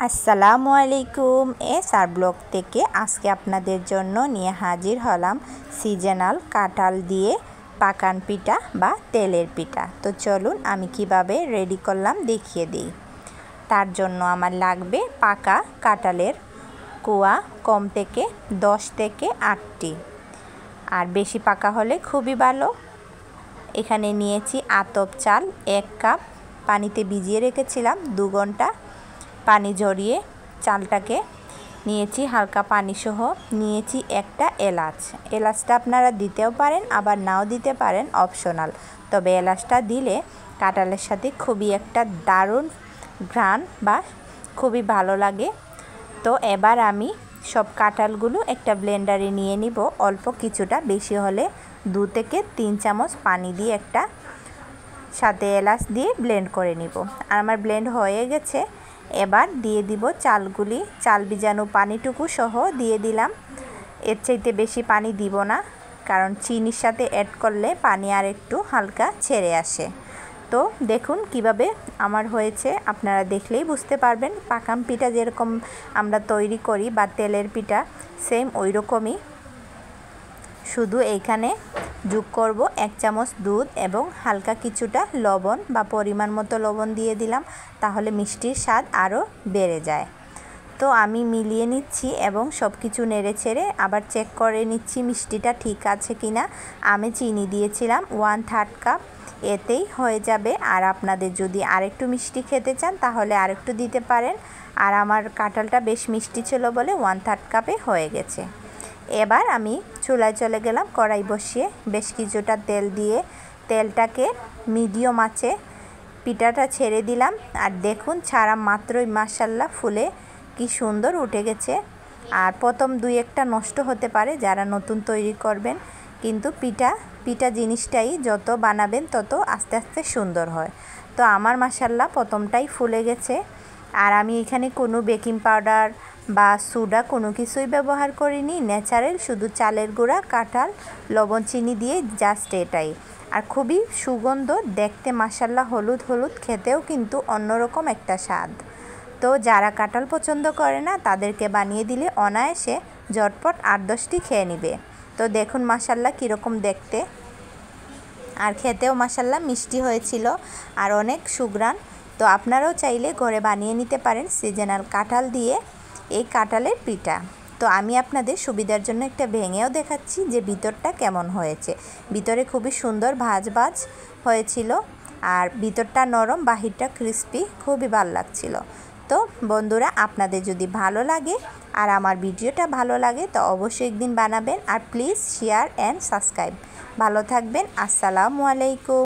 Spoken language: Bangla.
আসসালামু আলাইকুম। এসআর ব্লগ থেকে আজকে আপনাদের জন্য নিয়ে হাজির হলাম সিজনাল কাঁঠাল দিয়ে পাকান পিঠা বা তেলের পিঠা। তো চলুন আমি কিভাবে রেডি করলাম দেখিয়ে দিই। তার জন্য আমার লাগবে পাকা কাঁঠালের কুয়া কম থেকে 10 থেকে 8টি, আর বেশি পাকা হলে খুবই ভালো। এখানে নিয়েছি আতপ চাল 1 কাপ, পানিতে ভিজিয়ে রেখেছিলাম 2 ঘন্টা। পানি ঝরিয়ে চালটাকে নিয়েছি হালকা পানি সহ। নিয়েছি একটা এলাচটা আপনারা দিতেও পারেন আবার নাও দিতে পারেন, অপশনাল। তবে এলাচটা দিলে কাঁঠালের সাথে খুবই একটা দারুণ ঘ্রাণ বা খুবই ভালো লাগে। তো এবার আমি সব কাঁঠালগুলো একটা ব্লেন্ডারে নিয়ে নিব। অল্প কিছুটা, বেশি হলে 2 থেকে 3 চামচ পানি দিয়ে একটা সাথে এলাচ দিয়ে ব্লেন্ড করে নিব। আর আমার ব্লেন্ড হয়ে গেছে। এবার দিয়ে দিব চালগুলি, চাল ভিজানো পানিটুকু সহ দিয়ে দিলাম। এর চাইতে বেশি পানি দিব না, কারণ চিনির সাথে অ্যাড করলে পানি আর একটু হালকা ছেড়ে আসে। তো দেখুন কিভাবে আমার হয়েছে, আপনারা দেখলেই বুঝতে পারবেন। পাকান পিঠা যেরকম আমরা তৈরি করি বা তেলের পিঠা সেম ওই রকমই, শুধু এইখানে যোগ করব 1 চামচ দুধ এবং হালকা কিছুটা লবণ বা পরিমাণ মতো লবণ দিয়ে দিলাম, তাহলে মিষ্টির স্বাদ আরও বেড়ে যায়। তো আমি মিলিয়ে নিচ্ছি এবং সব কিছু নেড়ে ছেড়ে আবার চেক করে নিচ্ছি মিষ্টিটা ঠিক আছে কিনা। আমি চিনি দিয়েছিলাম 1/3 কাপ, এতেই হয়ে যাবে। আর আপনাদের যদি আরেকটু মিষ্টি খেতে চান তাহলে আরেকটু দিতে পারেন। আর আমার কাঁঠালটা বেশ মিষ্টি ছিল বলে 1/3 কাপে হয়ে গেছে। এবার আমি চুলায় চলে গেলাম, কড়াই বসিয়ে বেশ কিছুটা তেল দিয়ে তেলটাকে মিডিয়াম আঁচে পিঠাটা ছেড়ে দিলাম। আর দেখুন ছাড়া মাত্রই মাশাআল্লাহ ফুলে কি সুন্দর উঠে গেছে। আর প্রথম 2-1টা নষ্ট হতে পারে যারা নতুন তৈরি করবেন, কিন্তু পিঠা জিনিসটাই যত বানাবেন তত আস্তে আস্তে সুন্দর হয়। তো আমার মাশাআল্লাহ প্রথমটাই ফুলে গেছে। আর আমি এখানে কোনো বেকিং পাউডার বা সোডা কোনো কিছুই ব্যবহার করিনি, ন্যাচারাল শুধু চালের গুঁড়া, কাঁঠাল, লবণ, চিনি দিয়ে জাস্ট এটাই। আর খুবই সুগন্ধ দেখতে মাশাআল্লাহ, হলুদ হলুদ, খেতেও কিন্তু অন্যরকম একটা স্বাদ। তো যারা কাঁঠাল পছন্দ করে না তাদেরকে বানিয়ে দিলে অনায়াসে ঝটপট 8-10টি খেয়ে নেবে। তো দেখুন মাশাআল্লাহ কীরকম দেখতে, আর খেতেও মাশাআল্লাহ মিষ্টি হয়েছিল আর অনেক সুঘ্রাণ। তো আপনারাও চাইলে ঘরে বানিয়ে নিতে পারেন সিজনাল কাঁঠাল দিয়ে এই কাঁঠালের পিঠা। তো আমি আপনাদের সুবিধার জন্য একটা ভেঙেও দেখাচ্ছি যে ভিতরটা কেমন হয়েছে। ভিতরে খুবই সুন্দর ভাজ হয়েছিল, আর ভিতরটা নরম, বাহিরটা ক্রিস্পি, খুবই ভালো লাগছিল। তো বন্ধুরা, আপনাদের যদি ভালো লাগে আর আমার ভিডিওটা ভালো লাগে তো অবশ্যই একদিন বানাবেন। আর প্লিজ শেয়ার অ্যান্ড সাবস্ক্রাইব। ভালো থাকবেন। আসসালামু আলাইকুম।